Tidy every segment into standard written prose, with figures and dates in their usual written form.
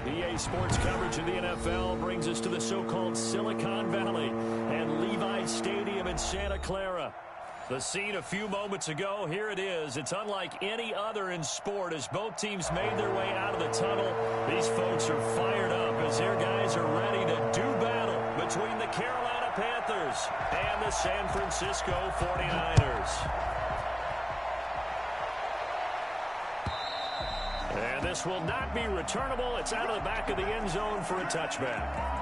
EA Sports coverage of the NFL brings us to the so-called Silicon Valley and Levi Stadium in Santa Clara. The scene a few moments ago, here it is. It's unlike any other in sport as both teams made their way out of the tunnel. These folks are fired up as their guys are ready to do battle between the Carolina Panthers and the San Francisco 49ers. And this will not be returnable. It's out of the back of the end zone for a touchback.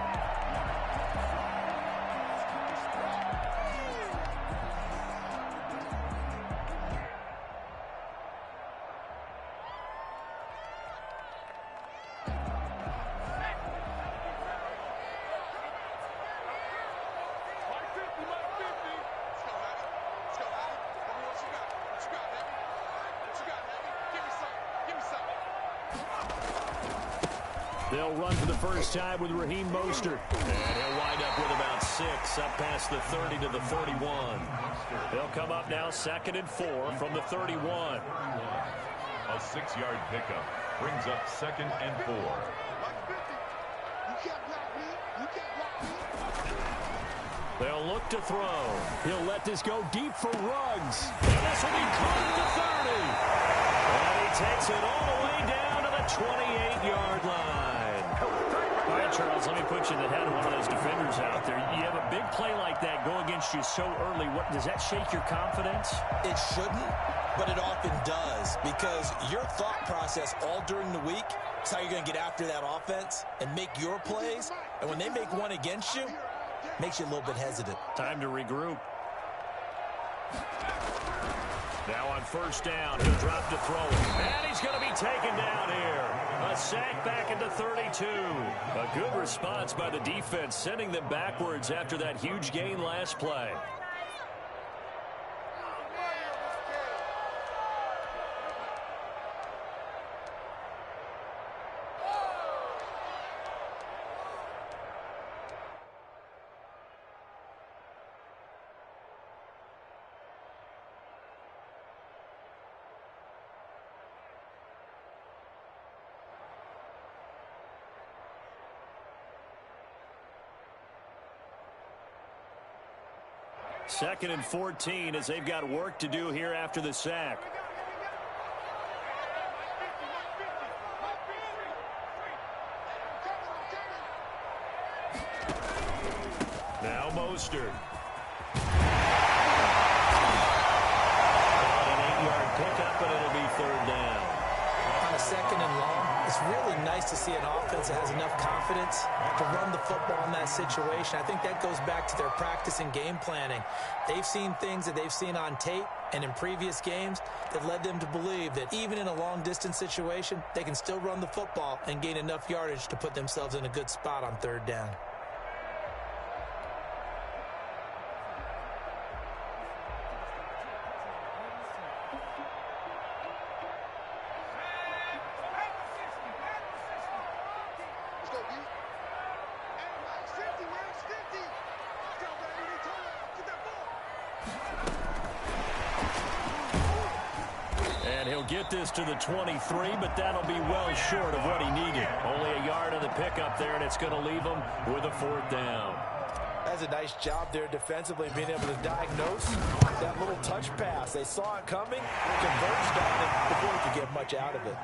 They'll run for the first time with Raheem Mostert. And he'll wind up with about 6 up past the 30 to the 31. They'll come up now 2nd and 4 from the 31. A 6-yard pickup brings up 2nd and 4. They'll look to throw. He'll let this go deep for Ruggs. And this will be caught at the 30. And he takes it all the way down to the 28-yard line. All right, Charles, let me put you in the head of one of those defenders out there. You have a big play like that go against you so early. What, does that shake your confidence? It shouldn't, but it often does because your thought process all during the week is how you're going to get after that offense and make your plays. And when they make one against you, makes you a little bit hesitant. Time to regroup. Now on first down, he'll drop to throw it. And he's going to be taken down here. A sack back into 32. A good response by the defense, sending them backwards after that huge gain last play. Second and 14 as they've got work to do here after the sack. Now Mostert. An 8-yard pickup, but it'll be 3rd down. On a 2nd and long, it's really nice to see an offense that has enough confidence to run the football in that situation. I think that goes back to their practice and game planning. They've seen things that they've seen on tape and in previous games that led them to believe that even in a long-distance situation, they can still run the football and gain enough yardage to put themselves in a good spot on 3rd down. Get this to the 23, but that'll be well short of what he needed. Only a yard of the pickup there, and it's going to leave him with a 4th down. That's a nice job there defensively, being able to diagnose that little touch pass. They saw it coming, converged on it before he could get much out of it.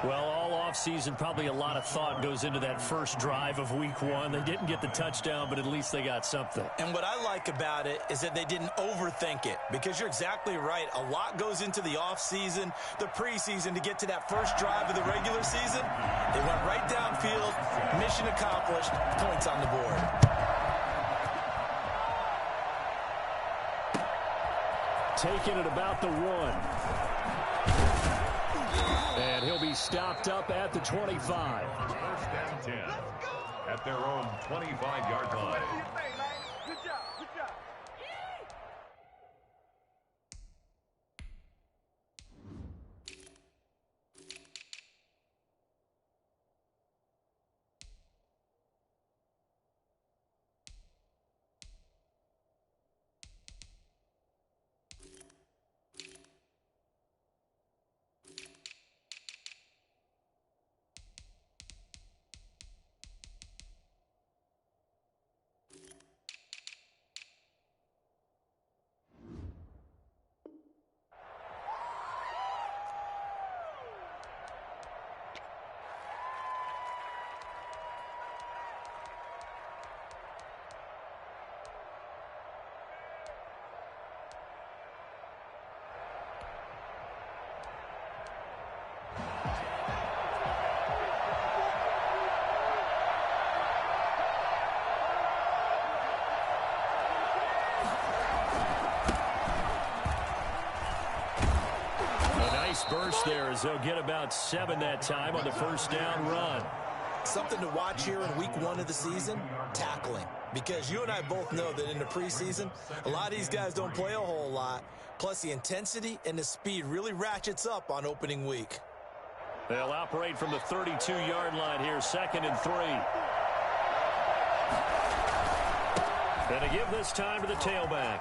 Well, all offseason, probably a lot of thought goes into that first drive of week 1. They didn't get the touchdown, but at least they got something. And what I like about it is that they didn't overthink it, because you're exactly right. A lot goes into the offseason, the preseason, to get to that first drive of the regular season. They went right downfield, mission accomplished, points on the board. Taking it about the 1. And he'll be stopped up at the 25. 1st and 10 at their own 25-yard line. Good job. Good job. burst there as they'll get about 7 that time on the first down run. Something to watch here in week 1 of the season, tackling. Because you and I both know that in the preseason, a lot of these guys don't play a whole lot. Plus, the intensity and the speed really ratchets up on opening week. They'll operate from the 32-yard line here, 2nd and 3. And to give this time to the tailback.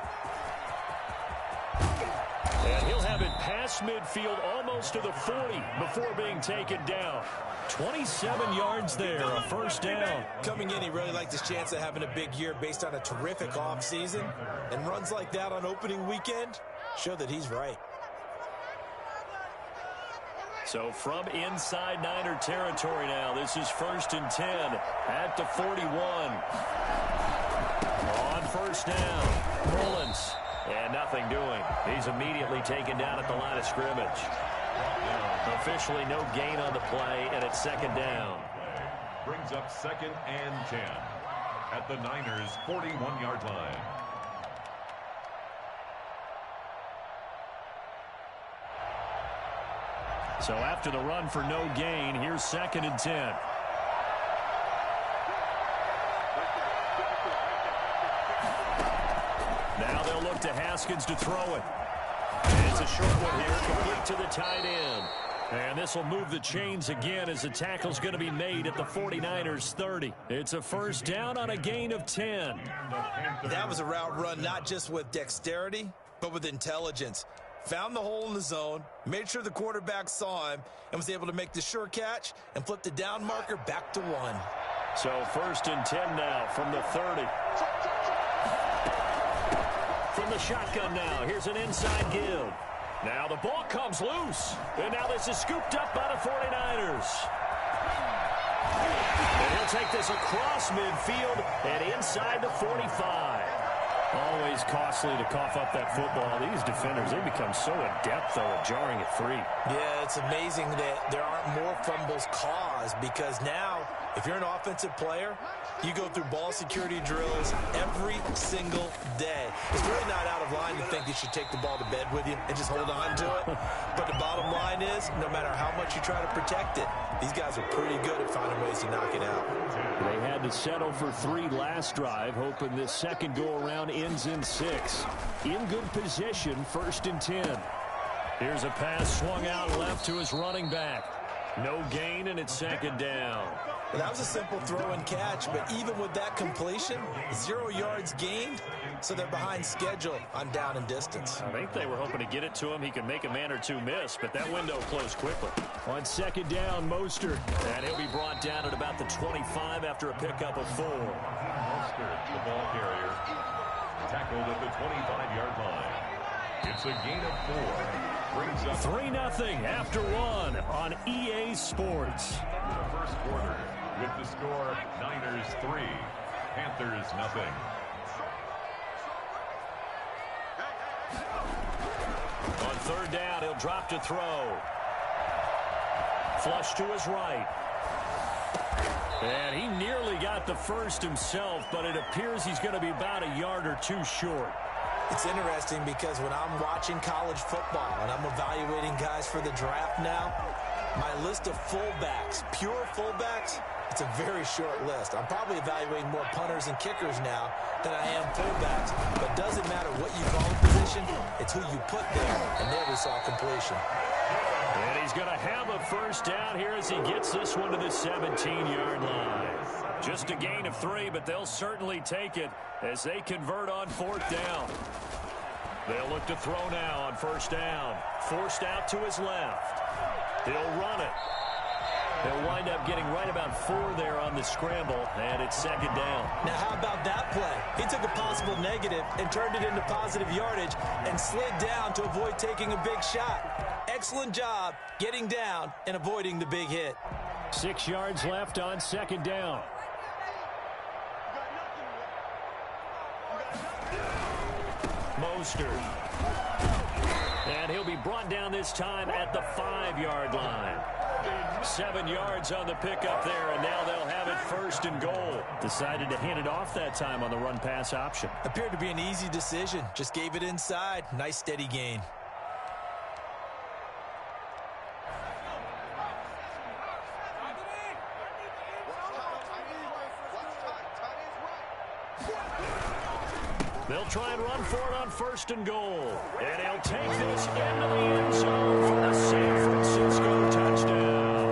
And he'll have it past midfield almost to the 40 before being taken down. 27 yards there, a first down. Coming in, he really liked his chance of having a big year based on a terrific offseason. And runs like that on opening weekend show that he's right. So from inside Niner territory now, this is 1st and 10 at the 41. On first down, Mullins. And nothing doing. He's immediately taken down at the line of scrimmage. Officially no gain on the play, and it's 2nd down. Brings up 2nd and 10 at the Niners' 41-yard line. So after the run for no gain, here's 2nd and 10. Now they'll look to Haskins to throw it. And it's a short one here, complete to the tight end. And this will move the chains again as the tackle's going to be made at the 49ers 30. It's a first down on a gain of 10. That was a route run not just with dexterity, but with intelligence. Found the hole in the zone, made sure the quarterback saw him, and was able to make the sure catch and flip the down marker back to 1. So 1st and 10 now from the 30. From the shotgun now, here's an inside give. Now the ball comes loose. And now this is scooped up by the 49ers. And he'll take this across midfield and inside the 45. Always costly to cough up that football. These defenders, they become so adept, though, at jarring it free. Yeah, it's amazing that there aren't more fumbles caused because now, if you're an offensive player, you go through ball security drills every single day. It's really not out of line to think you should take the ball to bed with you and just hold on to it. But the bottom line is, no matter how much you try to protect it, these guys are pretty good at finding ways to knock it out. They had to settle for 3 last drive, hoping this second go-around ends in 6. In good position, 1st and 10. Here's a pass swung out left to his running back. No gain, and it's 2nd down. Well, that was a simple throw and catch, but even with that completion, 0 yards gained, so they're behind schedule on down and distance. I think they were hoping to get it to him. He could make a man or two miss, but that window closed quickly. On 2nd down, Mostert, and he'll be brought down at about the 25 after a pickup of 4. Mostert, the ball carrier, tackled at the 25-yard line. It's a gain of 4. Brings up 3-0 after 1 on EA Sports. the first quarter with the score Niners 3, Panthers 0. On 3rd down, he'll drop to throw. Flush to his right. And he nearly got the first himself, but it appears he's going to be about a yard or 2 short. It's interesting because when I'm watching college football and I'm evaluating guys for the draft now, my list of fullbacks, pure fullbacks, it's a very short list. I'm probably evaluating more punters and kickers now than I am fullbacks. But it doesn't matter what you call a position, it's who you put there. And there we saw completion. And he's going to have a first down here as he gets this one to the 17-yard line. Just a gain of 3, but they'll certainly take it as they convert on 4th down. They'll look to throw now on 1st down. Forced out to his left. He'll run it. They'll wind up getting right about 4 there on the scramble, and it's 2nd down. Now, how about that play? He took a possible negative and turned it into positive yardage and slid down to avoid taking a big shot. Excellent job getting down and avoiding the big hit. 6 yards left on 2nd down. Mostert. And he'll be brought down this time at the 5-yard line. 7 yards on the pickup there, and now they'll have it 1st and goal. Decided to hand it off that time on the run-pass option. Appeared to be an easy decision. Just gave it inside. Nice steady gain. They'll try and run for it on 1st and goal. And he'll take this into the end zone for the San Francisco touchdown.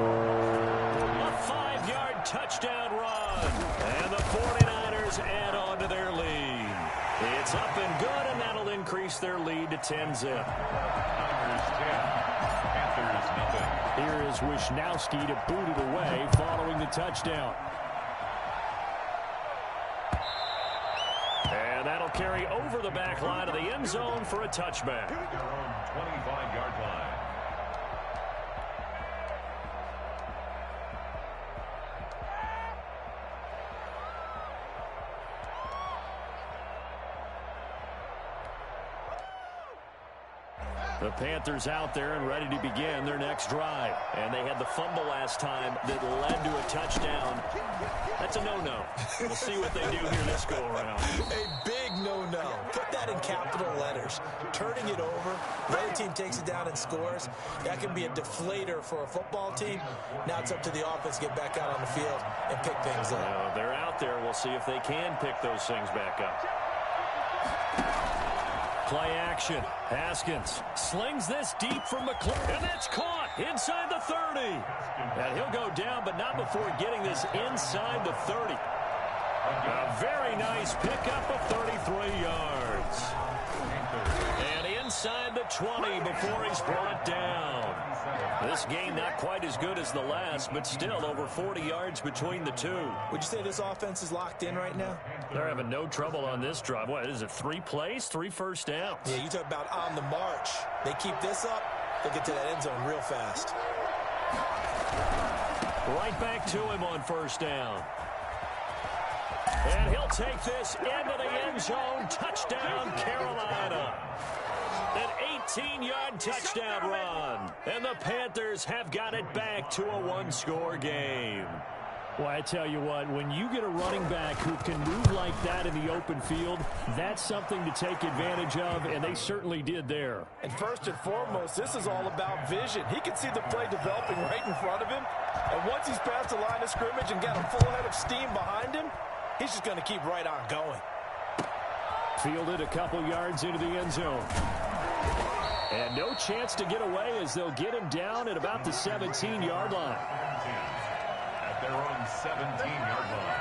A 5-yard touchdown run. And the 49ers add on to their lead. It's up and good, and that'll increase their lead to 10-zip. Panthers nothing. Here is Wisnowski to boot it away following the touchdown. And that'll carry over the back line of the end zone for a touchback. Their own 25-yard line. The Panthers out there and ready to begin their next drive. And they had the fumble last time that led to a touchdown. That's a no-no. We'll see what they do here this go-around. A big no-no. Put that in capital letters. Turning it over, the other team takes it down and scores. That can be a deflator for a football team. Now it's up to the offense to get back out on the field and pick things up. They're out there. We'll see if they can pick those things back up. Play action. Haskins slings this deep from McClure. And that's caught inside the 30. And he'll go down, but not before getting this inside the 30. A very nice pickup of 33 yards. And inside the 20 before he's brought down. This game not quite as good as the last, but still over 40 yards between the two. Would you say this offense is locked in right now? They're having no trouble on this drive. What is it, 3 plays, 3 first downs? Yeah, you talk about on the march. They keep this up, they'll get to that end zone real fast. Right back to him on 1st down. And he'll take this into the end zone. Touchdown, Carolina. An 18-yard touchdown run. And the Panthers have got it back to a 1-score game. Well, I tell you what, when you get a running back who can move like that in the open field, that's something to take advantage of, and they certainly did there. And first and foremost, this is all about vision. He can see the play developing right in front of him, and once he's past the line of scrimmage and got a full head of steam behind him, he's just going to keep right on going. Fielded a couple yards into the end zone. And no chance to get away as they'll get him down at about the 17-yard line. At their own 17-yard line.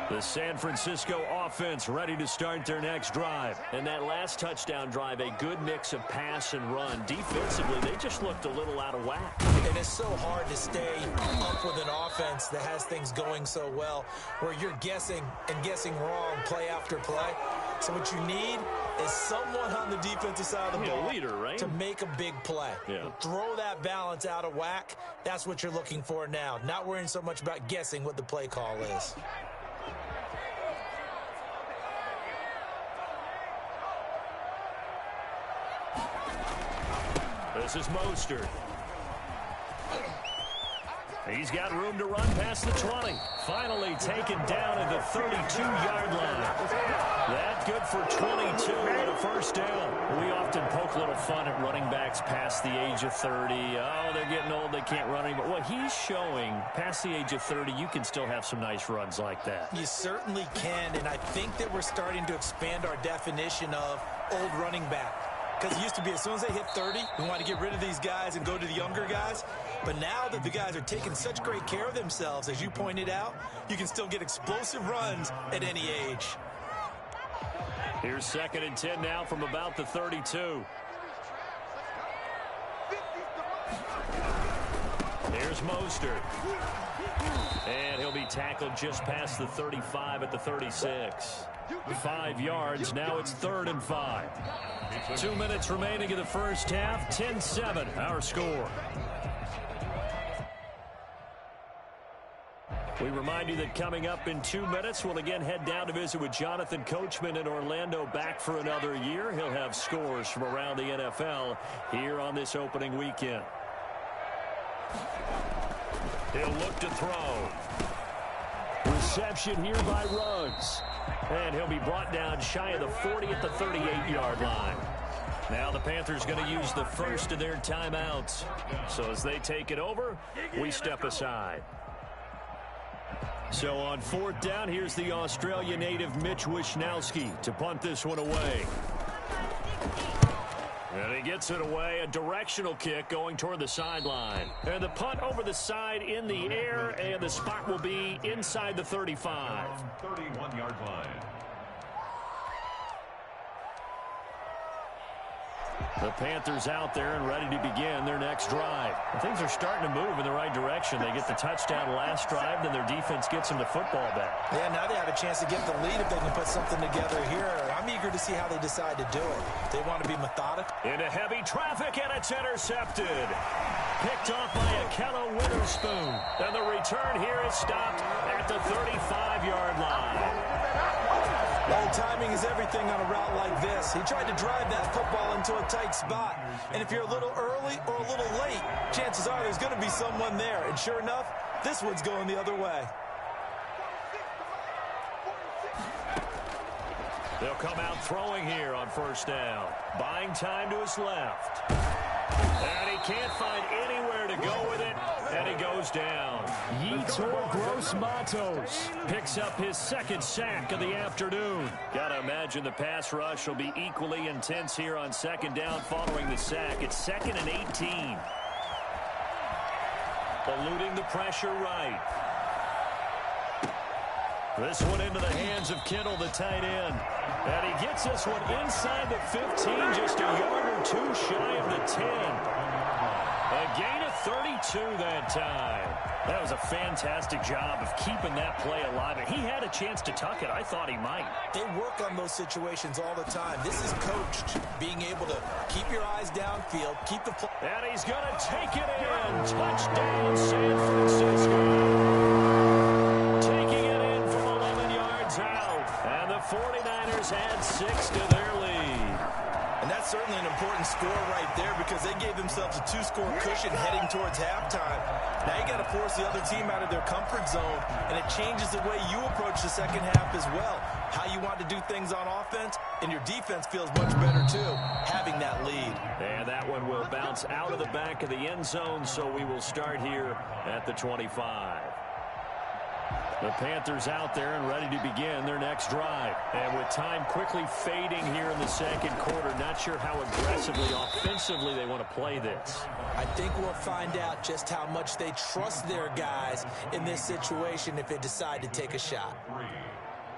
The San Francisco offense ready to start their next drive. And that last touchdown drive, a good mix of pass and run. Defensively, they just looked a little out of whack. And it's so hard to stay up with an offense that has things going so well, where you're guessing and guessing wrong play after play. So what you need is someone on the defensive side of the ball, leader, right? to make a big play. Yeah. Throw that balance out of whack. That's what you're looking for now. Not worrying so much about guessing what the play call is. This is Mostert. He's got room to run past the 20. Finally taken down at the 32-yard line. That good for 22 and a first down. We often poke a little fun at running backs past the age of 30. Oh, they're getting old, they can't run anymore. Well, he's showing past the age of 30, you can still have some nice runs like that. You certainly can, and I think that we're starting to expand our definition of old running back. Because it used to be as soon as they hit 30, we want to get rid of these guys and go to the younger guys. But now that the guys are taking such great care of themselves, as you pointed out, you can still get explosive runs at any age. Here's 2nd and 10 now from about the 32. Here's Mostert. And he'll be tackled just past the 35 at the 36. 5 yards. Now it's 3rd and 5. 2 minutes remaining in the first half. 10-7, our score. We remind you that coming up in 2 minutes, we'll again head down to visit with Jonathan Coachman in Orlando, back for another year. He'll have scores from around the NFL here on this opening weekend. He'll look to throw. Reception here by Ruggs. And he'll be brought down shy of the 40 at the 38-yard line. Now the Panthers going to use the first of their timeouts. So as they take it over, we step aside. So on fourth down, here's the Australia native Mitch Wishnowsky to punt this one away. And he gets it away, a directional kick going toward the sideline. And the punt over the side in the air, and the spot will be inside the 35. 31-yard line. The Panthers out there and ready to begin their next drive. Things are starting to move in the right direction. They get the touchdown last drive, then their defense gets them the football back. Yeah, now they have a chance to get the lead if they can put something together here. I'm eager to see how they decide to do it. They want to be methodical. Into heavy traffic, and it's intercepted. Picked off by Akello Witherspoon. And the return here is stopped at the 35-yard line. Well, timing is everything on a route like this. He tried to drive that football into a tight spot. And if you're a little early or a little late, chances are there's going to be someone there. And sure enough, this one's going the other way. They'll come out throwing here on first down. Buying time to his left. And he can't find anywhere to go with it. And he goes down. Yetur Gross-Matos picks up his second sack of the afternoon. Got to imagine the pass rush will be equally intense here on second down following the sack. It's 2nd and 18. Eluding the pressure right. This one into the hands of Kittle, the tight end. And he gets this one inside the 15, just a yard or two shy of the 10. A gain of 32 that time. That was a fantastic job of keeping that play alive. And he had a chance to tuck it. I thought he might. They work on those situations all the time. This is coached, being able to keep your eyes downfield, keep the play. And he's going to take it in. Touchdown, San Francisco. Taking it in from 11 yards out. And the 49ers add 6 to their lead. And that's certainly an important score right there because they gave themselves a 2-score cushion heading towards halftime. Now you got to force the other team out of their comfort zone, and it changes the way you approach the second half as well. How you want to do things on offense, and your defense feels much better too, having that lead. And that one will bounce out of the back of the end zone, so we will start here at the 25. The Panthers out there and ready to begin their next drive. And with time quickly fading here in the second quarter, not sure how aggressively, offensively they want to play this. I think we'll find out just how much they trust their guys in this situation if they decide to take a shot.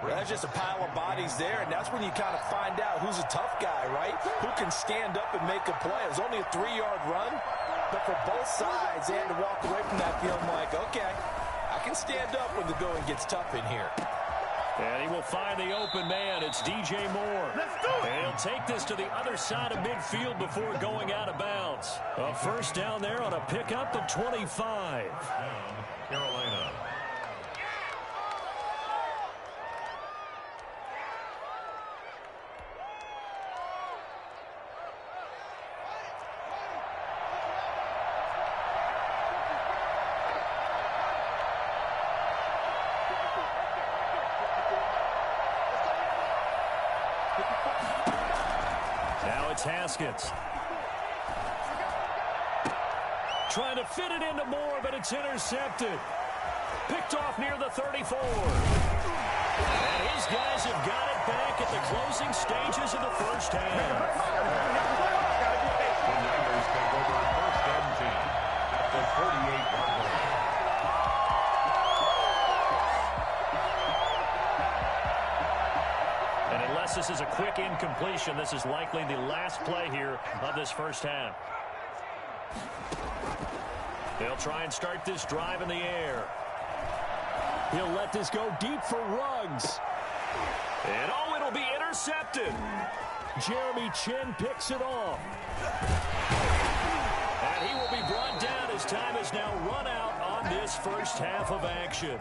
Well, that's just a pile of bodies there, and that's when you kind of find out who's a tough guy, right? Who can stand up and make a play. It was only a 3-yard run, but for both sides, they had to walk away from that feeling like, okay, I can stand up when the going gets tough in here. And he will find the open man. It's DJ Moore. And he'll take this to the other side of midfield before going out of bounds. A first down there on a pickup of 25. Carolina. Haskins. Trying to fit it into Moore, but it's intercepted. Picked off near the 34. And his guys have got it back at the closing stages of the first half. The Niners take over first and 10 at the 48-yard line. This is a quick incompletion. This is likely the last play here of this first half. They'll try and start this drive in the air. He'll let this go deep for Ruggs. And oh, it'll be intercepted. Jeremy Chin picks it off. And he will be brought down as time is now run out on this first half of action.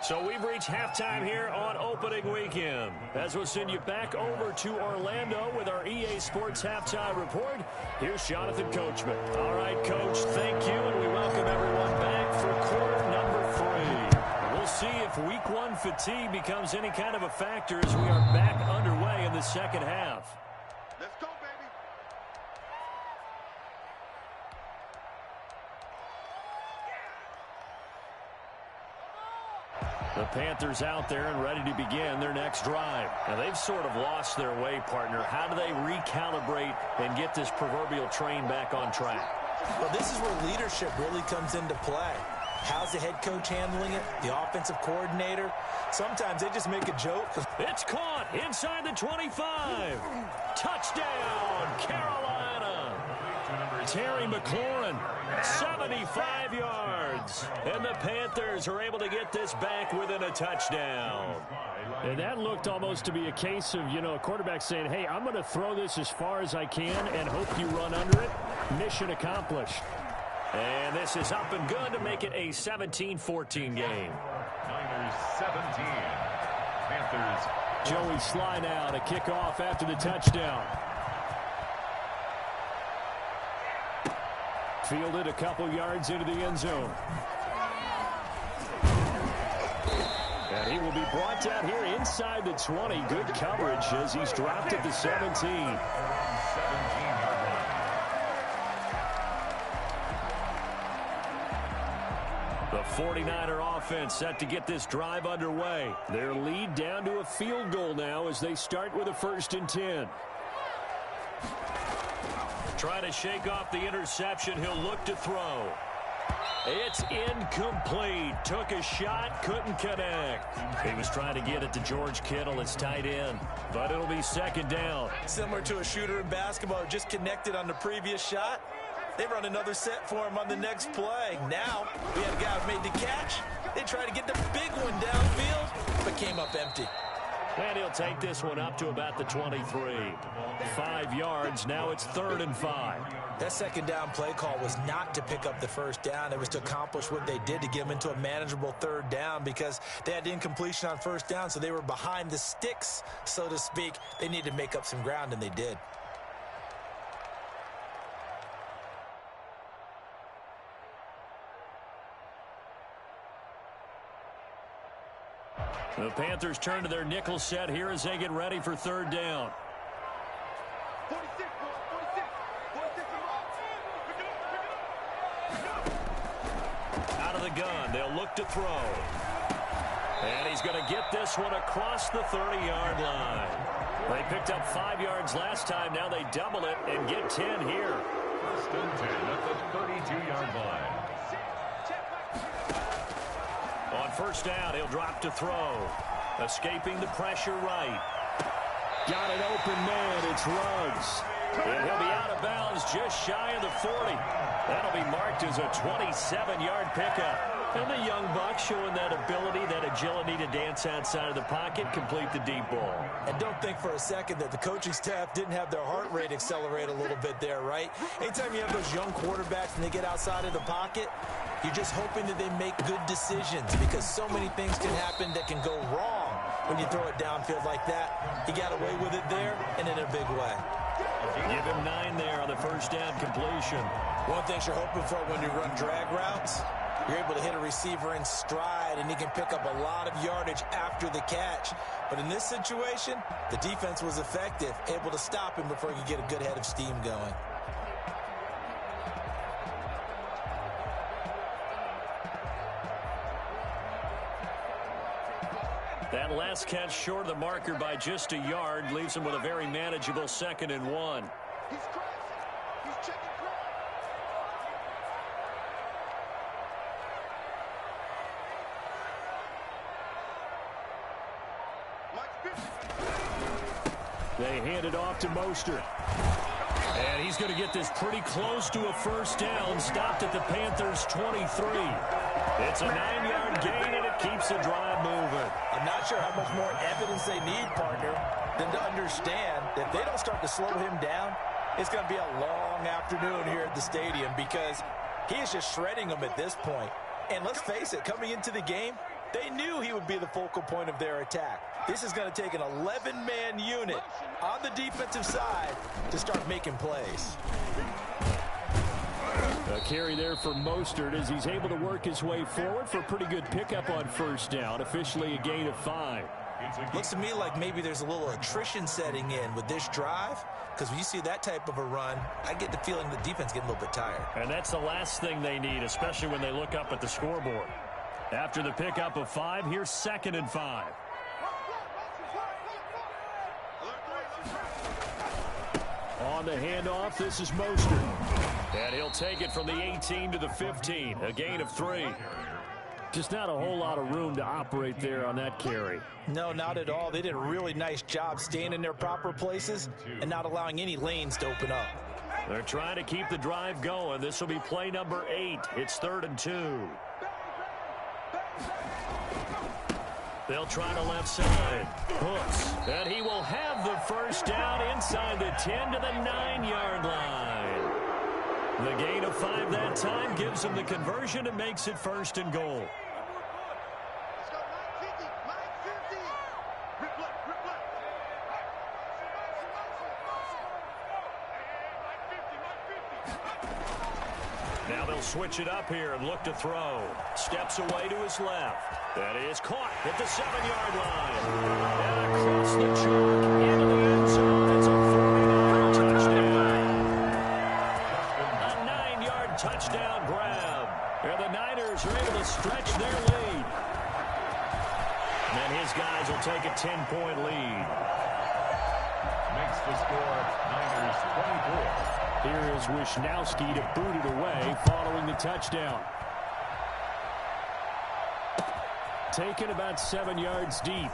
So we've reached halftime here on opening weekend. As we'll send you back over to Orlando with our EA Sports Halftime Report, here's Jonathan Coachman. All right, Coach, thank you, and we welcome everyone back for quarter number 3. We'll see if week one fatigue becomes any kind of a factor as we are back underway in the second half. Let's go, baby. The Panthers out there and ready to begin their next drive. Now, they've sort of lost their way, partner. How do they recalibrate and get this proverbial train back on track? Well, this is where leadership really comes into play. How's the head coach handling it? The offensive coordinator? Sometimes they just make a joke. It's caught inside the 25. Touchdown, Carolina. Terry McLaurin, 75 yards. And the Panthers are able to get this back within a touchdown. And that looked almost to be a case of, a quarterback saying, hey, I'm going to throw this as far as I can and hope you run under it. Mission accomplished. And this is up and good to make it a 17-14 game. Niners 17. Panthers. Joey Sly now to kick off after the touchdown. Fielded a couple yards into the end zone. And he will be brought down here inside the 20. Good coverage as he's dropped at the 17. 17-yard line. The 49er offense set to get this drive underway. Their lead down to a field goal now as they start with a 1st and 10. Trying to shake off the interception. He'll look to throw. It's incomplete. Took a shot, couldn't connect. He was trying to get it to George Kittle, his tight end, but it'll be 2nd down. Similar to a shooter in basketball, just connected on the previous shot. They run another set for him on the next play. Now, we had a guy who made the catch. They tried to get the big one downfield, but came up empty. And he'll take this one up to about the 23. 5 yards. Now it's 3rd and 5. That 2nd down play call was not to pick up the 1st down. It was to accomplish what they did to get them into a manageable 3rd down because they had incompletion on 1st down, so they were behind the sticks, so to speak. They needed to make up some ground, and they did. The Panthers turn to their nickel set here as they get ready for 3rd down. 46, 46, 46. Out of the gun, they'll look to throw. And he's going to get this one across the 30-yard line. They picked up 5 yards last time. Now they double it and get 10 here. 1st and 10 at the 32-yard line. On 1st down, he'll drop to throw. Escaping the pressure right. Got an open man. It's Ruggs. And he'll be out of bounds just shy of the 40. That'll be marked as a 27-yard pickup. And the young buck showing that ability, that agility to dance outside of the pocket, complete the deep ball. And don't think for a second that the coaching staff didn't have their heart rate accelerate a little bit there, right? Anytime you have those young quarterbacks and they get outside of the pocket, you're just hoping that they make good decisions because so many things can happen that can go wrong when you throw it downfield like that. He got away with it there and in a big way. Give him 9 there on the 1st down completion. One thing you're hoping for when you run drag routes, you're able to hit a receiver in stride and he can pick up a lot of yardage after the catch. But in this situation, the defense was effective, able to stop him before he could get a good head of steam going. That last catch short of the marker by just a yard leaves him with a very manageable 2nd and 1. He's crossing. He's checking cross. They hand it off to Mostert. And he's going to get this pretty close to a 1st down, stopped at the Panthers' 23. It's a 9-yard gain, and it keeps the drive moving. I'm not sure how much more evidence they need, partner, than to understand that if they don't start to slow him down, it's going to be a long afternoon here at the stadium because he is just shredding them at this point. And let's face it, coming into the game, they knew he would be the focal point of their attack. This is going to take an 11-man unit on the defensive side to start making plays. A carry there for Mostert as he's able to work his way forward for a pretty good pickup on first down. Officially a gain of 5. Looks to me like maybe there's a little attrition setting in with this drive, because when you see that type of a run, I get the feeling the defense getting a little bit tired. And that's the last thing they need, especially when they look up at the scoreboard. After the pickup of 5, here's 2nd and 5. On the handoff, this is Mostert. And he'll take it from the 18 to the 15, a gain of 3. Just not a whole lot of room to operate there on that carry. No, not at all. They did a really nice job staying in their proper places and not allowing any lanes to open up. They're trying to keep the drive going. This will be play number 8. It's 3rd and 2. They'll try to left side. Hooks. And he will have the first down inside the 10 to the 9-yard line. The gain of 5 that time gives him the conversion and makes it 1st and goal. Now they'll switch it up here and look to throw. Steps away to his left. That is caught at the 7-yard line. And across the chalk into the end zone. It's a 49 touchdown. A 9-yard touchdown grab. And the Niners are able to stretch their lead. And his guys will take a 10-point lead. Makes the score Niners 24. Here is Wisnowski to boot it away following the touchdown. Taken about 7 yards deep.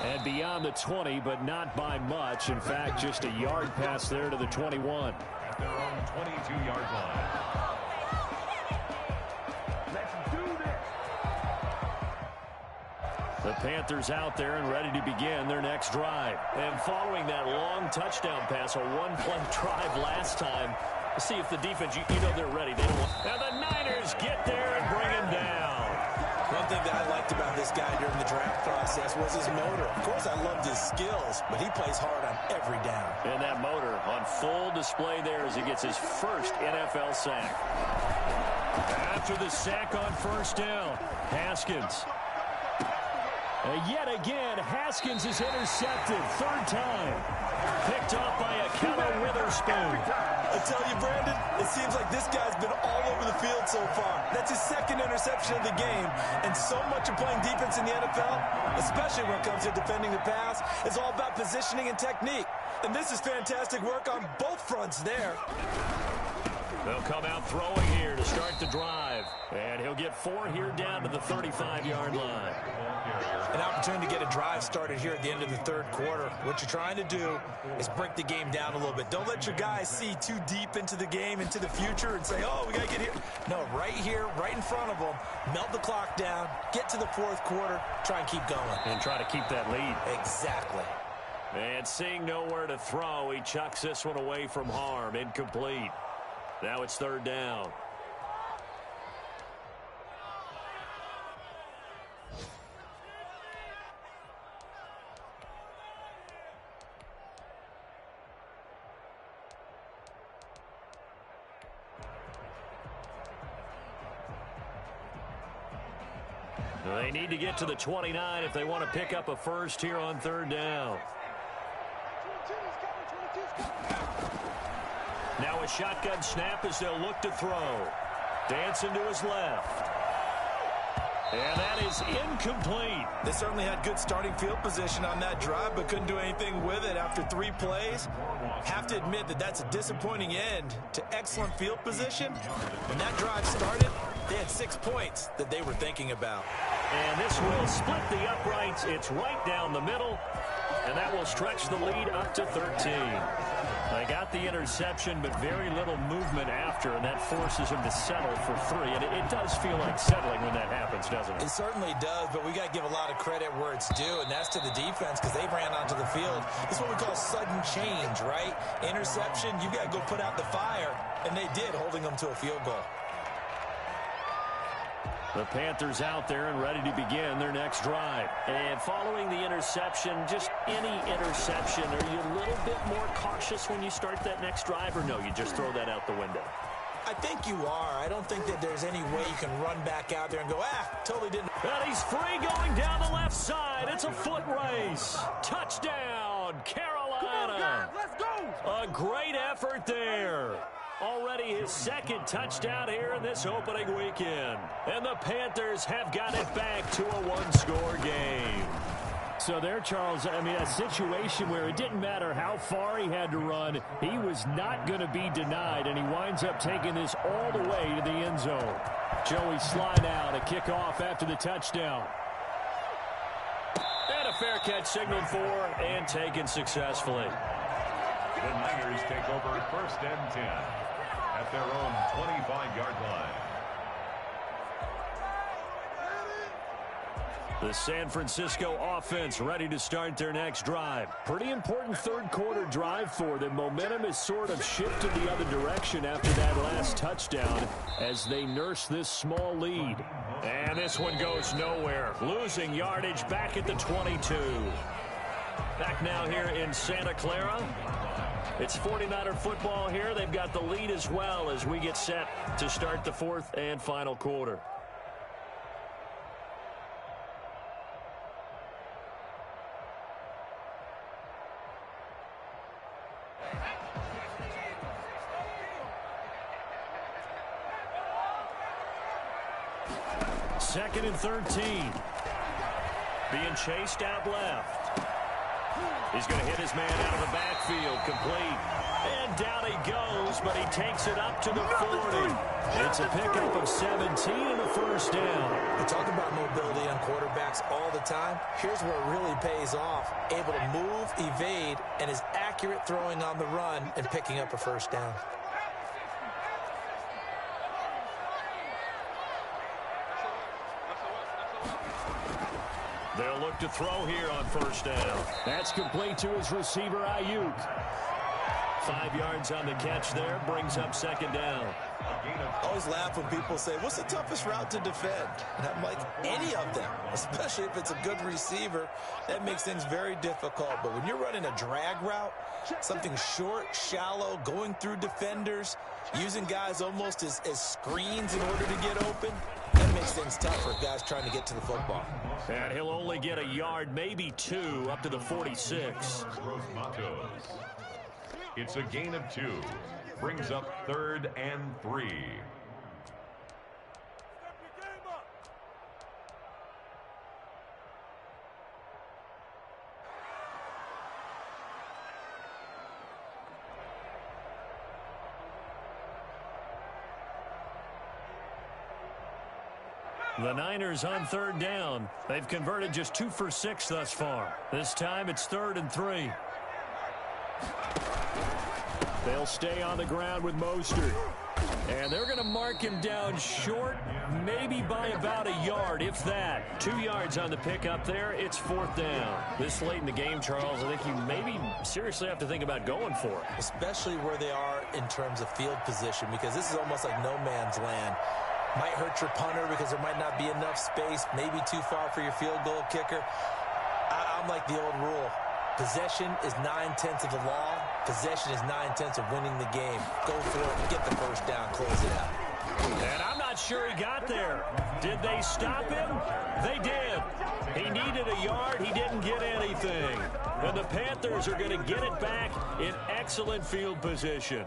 And beyond the 20, but not by much. In fact, just a yard pass there to the 21. At their own 22-yard line. The Panthers out there and ready to begin their next drive. And following that long touchdown pass, a one-play drive last time, let's see if the defense, you know they're ready. They don't want... And the Niners get there and bring him down. One thing that I liked about this guy during the draft process was his motor. Of course, I loved his skills, but he plays hard on every down. And that motor on full display there as he gets his first NFL sack. After the sack on first down, Haskins. Yet again, Haskins is intercepted. 3rd time. Picked off by Akello Witherspoon. I tell you, Brandon, it seems like this guy's been all over the field so far. That's his 2nd interception of the game. And so much of playing defense in the NFL, especially when it comes to defending the pass, is all about positioning and technique. And this is fantastic work on both fronts there. They'll come out throwing here to start the drive. And he'll get 4 here down to the 35-yard line. An opportunity to get a drive started here at the end of the 3rd quarter. What you're trying to do is break the game down a little bit. Don't let your guys see too deep into the game, into the future, and say, oh, we got to get here. No, right here, right in front of them, melt the clock down, get to the 4th quarter, try and keep going. And try to keep that lead. Exactly. And seeing nowhere to throw, he chucks this one away from harm. Incomplete. Now it's 3rd down. They need to get to the 29 if they want to pick up a first here on 3rd down. Now a shotgun snap as they'll look to throw. Dancing to his left. And that is incomplete. They certainly had good starting field position on that drive, but couldn't do anything with it after 3 plays. Have to admit that that's a disappointing end to excellent field position. When that drive started, they had 6 points that they were thinking about. And this will split the uprights. It's right down the middle. And that will stretch the lead up to 13. They got the interception, but very little movement after, and that forces him to settle for 3. And it does feel like settling when that happens, doesn't it? It certainly does, but we got to give a lot of credit where it's due, and that's to the defense because they ran onto the field. It's what we call sudden change, right? Interception, you got to go put out the fire, and they did, holding them to a field goal. The Panthers out there and ready to begin their next drive. And following the interception, just any interception, are you a little bit more cautious when you start that next drive, or no, you just throw that out the window? I think you are. I don't think that there's any way you can run back out there and go, totally didn't. And he's free going down the left side. It's a foot race. Touchdown, Carolina. Come on, guys, let's go. A great effort there. Already his second touchdown here in this opening weekend. And the Panthers have got it back to a one-score game. So there, Charles, I mean, a situation where it didn't matter how far he had to run, he was not going to be denied, and he winds up taking this all the way to the end zone. Joey slide out, a kickoff after the touchdown. And a fair catch signaled for and taken successfully. The Niners take over 1st and 10 at their own 25-yard line. The San Francisco offense ready to start their next drive. Pretty important third quarter drive for them. Momentum is sort of shifted the other direction after that last touchdown as they nurse this small lead. And this one goes nowhere. Losing yardage back at the 22. Back now here in Santa Clara. It's 49er football here. They've got the lead as well as we get set to start the fourth and final quarter. Second and 13. Being chased out left. He's going to hit his man out of the backfield. Complete. And down he goes, but he takes it up to the 40. It's a pickup of 17 and a first down. We talk about mobility on quarterbacks all the time. Here's where it really pays off. Able to move, evade, and is accurate throwing on the run and picking up a first down. They'll look to throw here on first down. That's complete to his receiver, Ayuk. 5 yards on the catch there, brings up second down. I always laugh when people say, what's the toughest route to defend? And I'm like, any of them, especially if it's a good receiver. That makes things very difficult. But when you're running a drag route, something short, shallow, going through defenders, using guys almost as screens in order to get open, that makes things tough for guys trying to get to the football. And he'll only get a yard, maybe 2, up to the 46. It's a gain of 2. Brings up 3rd and 3. The Niners on third down. They've converted just 2 for 6 thus far. This time it's 3rd and 3. They'll stay on the ground with Mostert. And they're going to mark him down short, maybe by about a yard, if that. 2 yards on the pickup there. It's 4th down. This late in the game, Charles, I think you maybe seriously have to think about going for it. Especially where they are in terms of field position, because this is almost like no man's land. Might hurt your punter because there might not be enough space, maybe too far for your field goal kicker. I'm like the old rule. Possession is 9/10 of the law. Possession is 9/10 of winning the game. Go for it, get the first down, close it out. And I'm not sure he got there. Did they stop him? They did. He needed a yard. He didn't get anything. And the Panthers are going to get it back in excellent field position.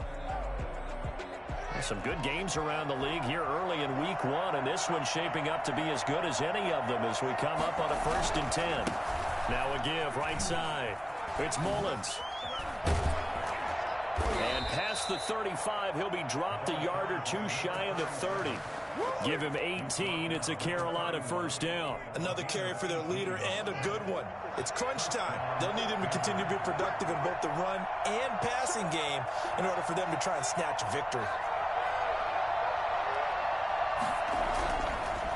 Some good games around the league here early in week 1, and this one's shaping up to be as good as any of them as we come up on a 1st and 10. Now a give right side. It's Mullins. And past the 35, he'll be dropped a yard or 2 shy of the 30. Give him 18. It's a Carolina first down. Another carry for their leader and a good one. It's crunch time. They'll need him to continue to be productive in both the run and passing game in order for them to try and snatch a victory.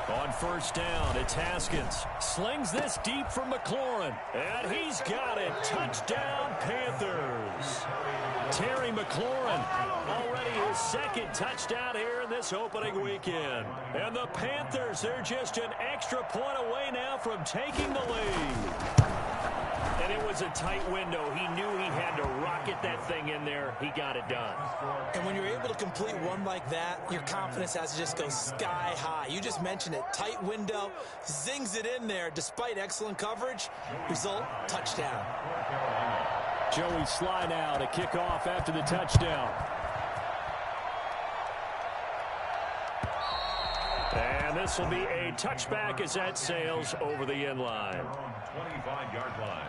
On first down. It's Haskins. Slings this deep from McLaurin. And he's got it. Touchdown, Panthers. Terry McLaurin, already his second touchdown here in this opening weekend. And the Panthers, they're just an extra point away now from taking the lead. And it was a tight window. He knew he had to rocket that thing in there. He got it done. And when you're able to complete one like that, your confidence has to just go sky high. You just mentioned it. Tight window, zings it in there despite excellent coverage. Result, touchdown. Joey Sly now to kick off after the touchdown. And this will be a touchback as that sails over the end line. 25-yard line.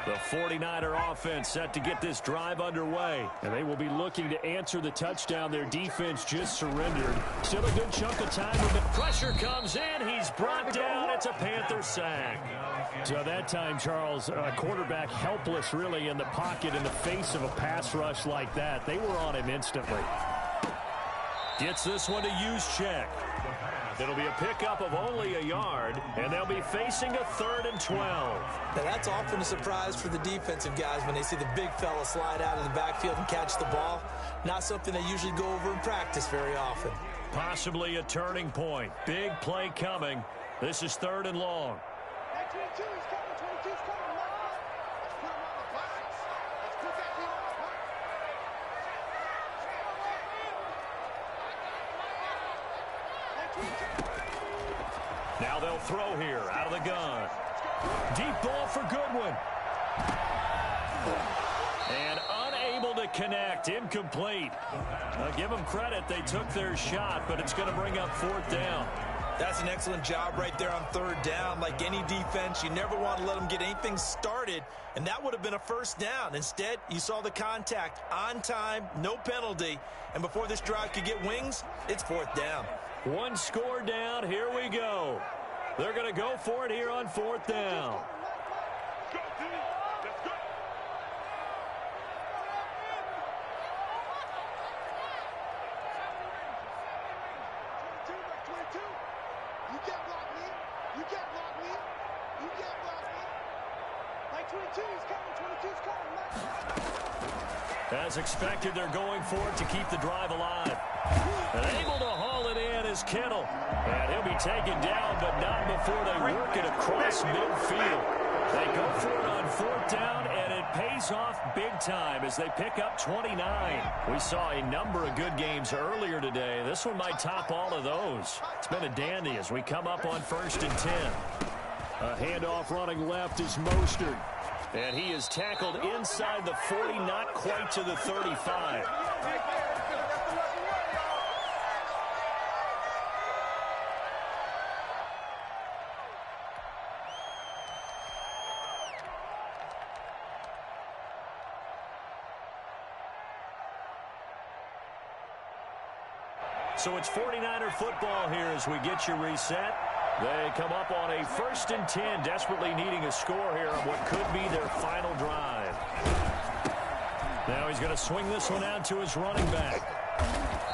The 49er offense set to get this drive underway. And they will be looking to answer the touchdown their defense just surrendered. Still a good chunk of time. When the pressure comes in, he's brought down. It's a Panther sack. So that time, Charles, quarterback helpless really in the pocket in the face of a pass rush like that. They were on him instantly. Gets this one to Juszczyk. It'll be a pickup of only a yard, and they'll be facing a 3rd and 12. Now that's often a surprise for the defensive guys when they see the big fella slide out of the backfield and catch the ball. Not something they usually go over in practice very often. Possibly a turning point. Big play coming. This is 3rd and long. Now they'll throw here out of the gun. Deep ball for Goodwin. And unable to connect. Incomplete. Give them credit. They took their shot, but it's going to bring up 4th down. That's an excellent job right there on 3rd down. Like any defense, you never want to let them get anything started, and that would have been a 1st down. Instead, you saw the contact on time, no penalty, and before this drive could get wings, it's 4th down. One score down. Here we go. They're going to go for it here on 4th down. As expected, they're going for it to keep the drive alive. And able to haul it in is Kittle. And he'll be taken down, but not before they work it across midfield. They go for it on 4th down, and it pays off big time as they pick up 29. We saw a number of good games earlier today. This one might top all of those. It's been a dandy as we come up on 1st and 10. A handoff running left is Mostert. And he is tackled inside the 40, not quite to the 35. So it's 49er football here as we get you reset. They come up on a 1st and 10, desperately needing a score here on what could be their final drive. Now he's going to swing this one out to his running back.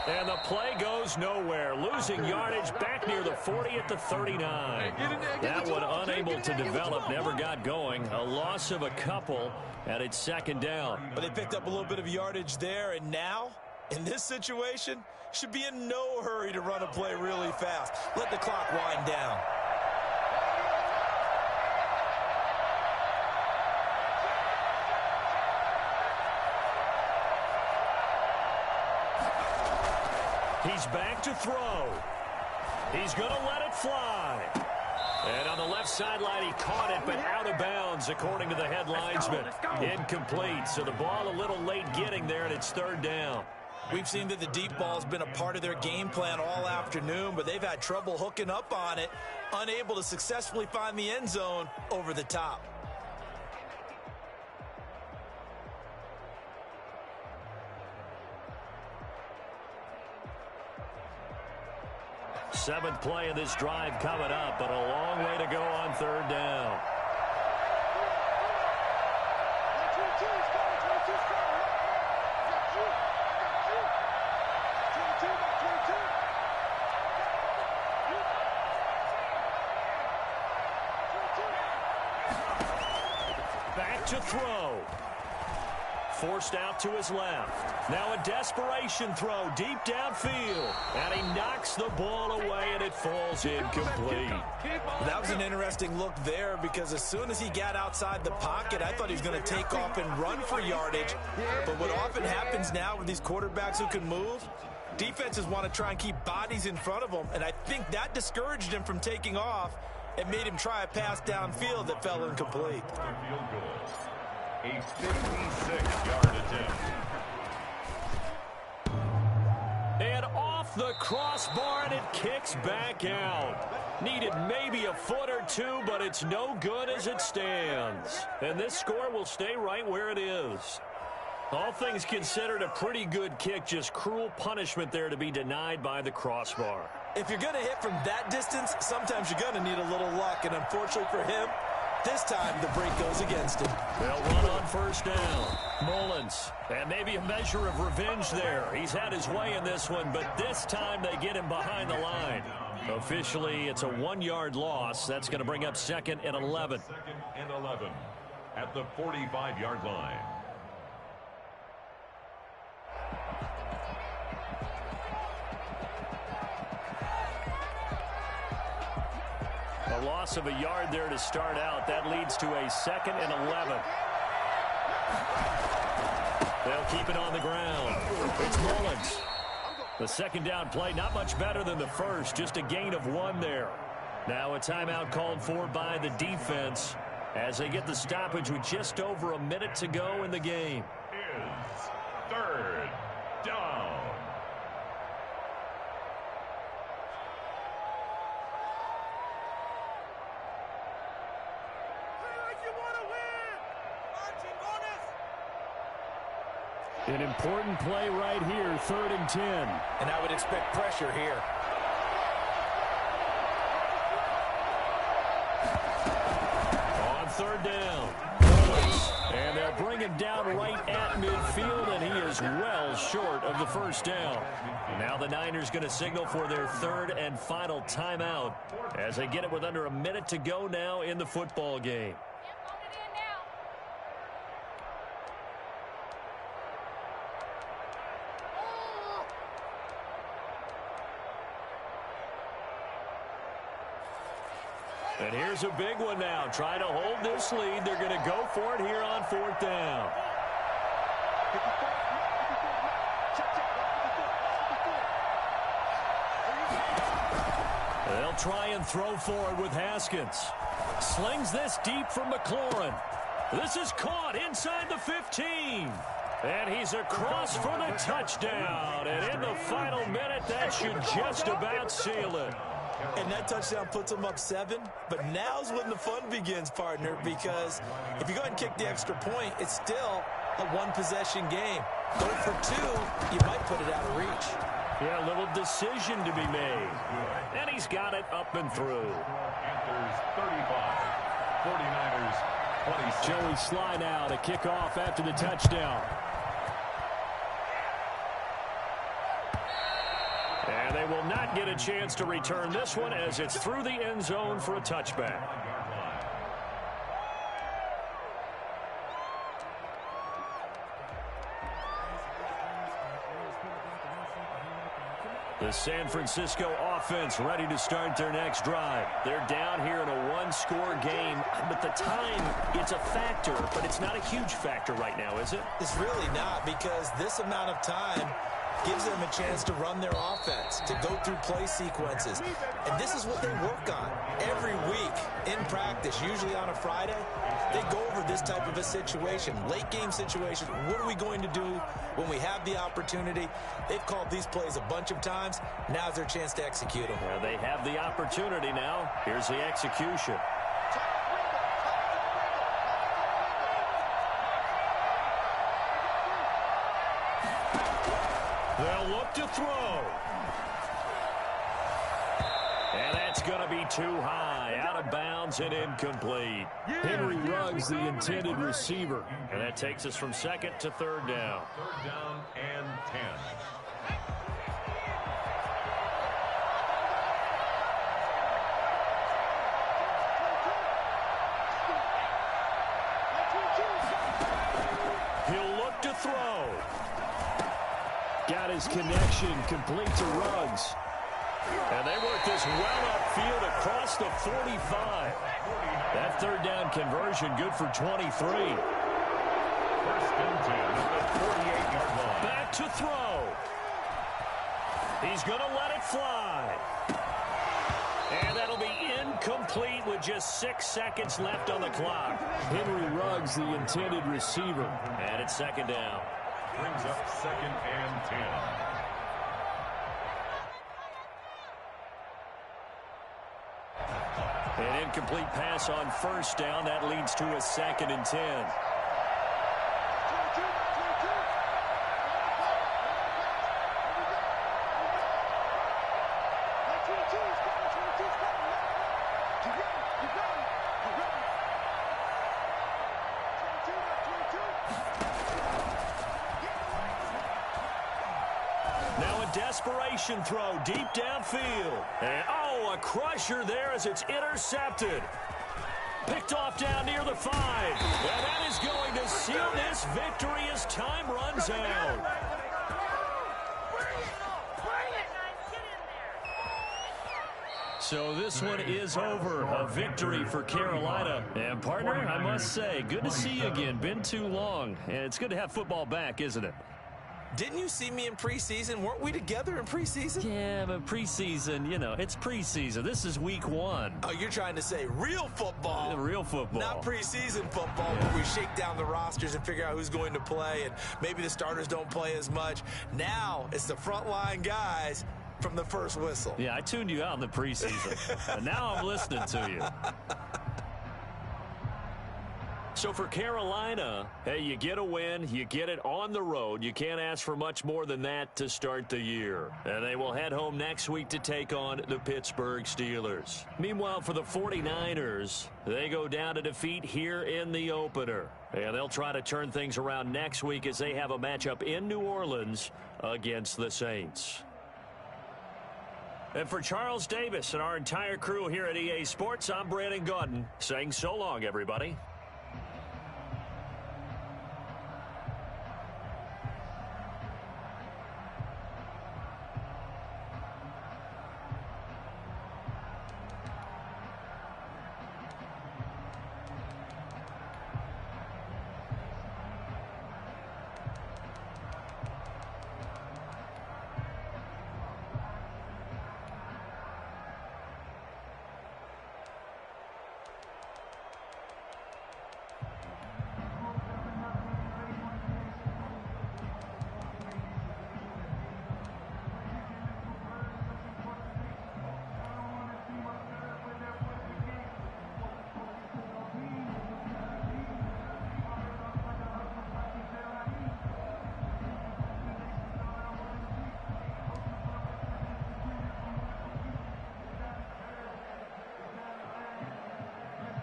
And the play goes nowhere, losing yardage back near the 40 at the 39. That one unable to develop, never got going. A loss of a couple, and it's 2nd down. But they picked up a little bit of yardage there, and now, in this situation, should be in no hurry to run a play really fast. Let the clock wind down. He's back to throw. He's going to let it fly. And on the left sideline, he caught it, but out of bounds, according to the head linesman. Incomplete, so the ball a little late getting there, and it's 3rd down. We've seen that the deep ball has been a part of their game plan all afternoon, but they've had trouble hooking up on it, unable to successfully find the end zone over the top. Seventh play of this drive coming up, but a long way to go on 3rd down. to throw. Forced out to his left. Now a desperation throw deep downfield. And he knocks the ball away, and it falls incomplete. That was an interesting look there because as soon as he got outside the pocket, I thought he was going to take off and run for yardage. But what often happens now with these quarterbacks who can move, defenses want to try and keep bodies in front of them, and I think that discouraged him from taking off and made him try a pass downfield that fell incomplete. Field goal. A 56-yard attempt. And off the crossbar, and it kicks back out. Needed maybe a foot or two, but it's no good as it stands. And this score will stay right where it is. All things considered, a pretty good kick, just cruel punishment there to be denied by the crossbar. If you're going to hit from that distance, sometimes you're going to need a little luck, and unfortunately for him, this time the break goes against him. They'll run on first down. Mullins, and maybe a measure of revenge there. He's had his way in this one, but this time they get him behind the line. Officially, it's a 1-yard loss. That's going to bring up 2nd and 11. 2nd and 11 at the 45-yard line. A loss of a yard there to start out. That leads to a 2nd and 11. They'll keep it on the ground. It's Mullins. The second down play, not much better than the first. Just a gain of 1 there. Now a timeout called for by the defense as they get the stoppage with just over a minute to go in the game. Is 3rd down. An important play right here, 3rd and 10. And I would expect pressure here. On 3rd down. And they'll bring him down right at midfield, and he is well short of the first down. Now the Niners going to signal for their 3rd and final timeout as they get it with under a minute to go now in the football game. And here's a big one now. Trying to hold this lead. They're going to go for it here on 4th down. They'll try and throw forward with Haskins. Slings this deep from McLaurin. This is caught inside the 15. And he's across for the touchdown. And in the final minute, that should just about seal it. And that touchdown puts them up 7. But now's when the fun begins, partner, because if you go ahead and kick the extra point, it's still a 1-possession game. Go for 2, you might put it out of reach. Yeah, a little decision to be made. And he's got it up and through. Panthers 35, 49ers 26. Joey Sly now to kick off after the touchdown. And they will not get a chance to return this one as it's through the end zone for a touchback. The San Francisco offense ready to start their next drive. They're down here in a 1-score game, but the time, it's a factor, but it's not a huge factor right now, is it? It's really not, because this amount of time gives them a chance to run their offense, to go through play sequences. And this is what they work on every week in practice, usually on a Friday. They go over this type of a situation, late game situation. What are we going to do when we have the opportunity? They've called these plays a bunch of times. Now's their chance to execute them. Well, they have the opportunity now. Here's the execution. They'll look to throw. And that's going to be too high. Out of bounds and incomplete. Henry Ruggs, the intended receiver. And that takes us from 2nd to 3rd down. 3rd down and 10. got his connection complete to Ruggs. And they work this well upfield across the 45. That third down conversion good for 23. First and 10 at the 48-yard line. Back to throw. He's going to let it fly. And that'll be incomplete with just 6 seconds left on the clock. Henry Ruggs, the intended receiver. And it's second down. Brings up second and 10. An incomplete pass on first down. That leads to a second and 10. Now a desperation throw deep downfield. And a crusher there as it's intercepted. Picked off down near the 5. And that is going to seal this victory as time runs out. So this one is over. A victory for Carolina. And partner, I must say, good to see you again. Been too long. And it's good to have football back, isn't it? Didn't you see me in preseason? Weren't we together in preseason? Yeah, but preseason, it's preseason. This is week 1. Oh, you're trying to say real football. Real football. Not preseason football where we shake down the rosters and figure out who's going to play, and maybe the starters don't play as much. Now it's the frontline guys from the first whistle. Yeah, I tuned you out in the preseason. And now I'm listening to you. So for Carolina, hey, you get a win, you get it on the road. You can't ask for much more than that to start the year. And they will head home next week to take on the Pittsburgh Steelers. Meanwhile, for the 49ers, they go down to defeat here in the opener. And they'll try to turn things around next week as they have a matchup in New Orleans against the Saints. And for Charles Davis and our entire crew here at EA Sports, I'm Brandon Gaudin saying so long, everybody.